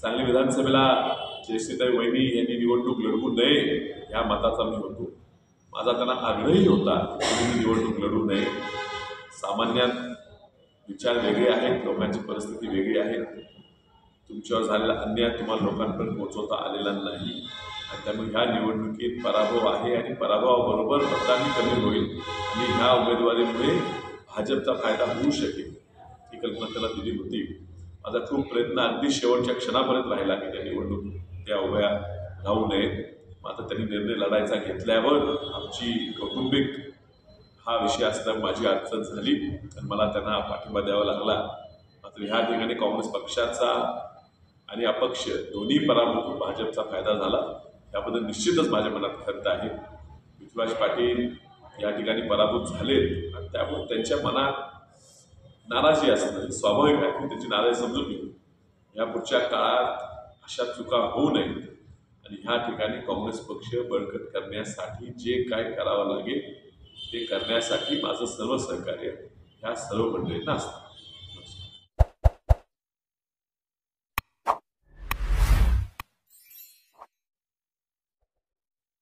सांगली विधानसभेला जयश्रीताई वहिनी यांनी निवडणूक लढवू नये या मताचा मी होतो. माझा त्यांना आग्रही होता की तुम्ही निवडणूक लढवू नये. सामान्यात विचार वेगळे आहेत, लोकांची परिस्थिती वेगळी आहे. तुमच्यावर झालेला अन्याय तुम्हाला लोकांपर्यंत पोहोचवता आलेला नाही आणि त्यामुळे ह्या निवडणुकीत पराभव आहे आणि पराभवाबरोबर मतदानही कमी होईल आणि ह्या उमेदवारीमुळे भाजपचा फायदा होऊ शकेल ही कल्पना त्याला दिली होती. माझा खूप प्रयत्न अगदी शेवटच्या क्षणापर्यंत राहिला की त्या निवडणूक त्या उभ्या राहू नयेत. मात्र त्यांनी निर्णय लढायचा घेतल्यावर आमची कौटुंबिक हा विषय असल्यामुळे माझी अडचण झाली आणि मला त्यांना पाठिंबा द्यावा लागला. मात्र ह्या ठिकाणी काँग्रेस पक्षाचा आणि अपक्ष दोन्ही पराभूत भाजपचा फायदा झाला. याबद्दल निश्चितच माझ्या मनात खंत आहे. पृथ्वीराज पाटील या ठिकाणी पराभूत झालेत आणि त्यामुळे त्यांच्या मनात नाराजी असणं स्वाभाविक आहे. मी त्याची नाराजी समजून घेऊ. या पुढच्या काळात अशा चुका होऊ नयेत आणि ह्या ठिकाणी काँग्रेस पक्ष बळकट करण्यासाठी जे काय करावं लागेल ते करण्यासाठी माझं सर्व सहकार्य ह्या सर्व मंडळींना असतं.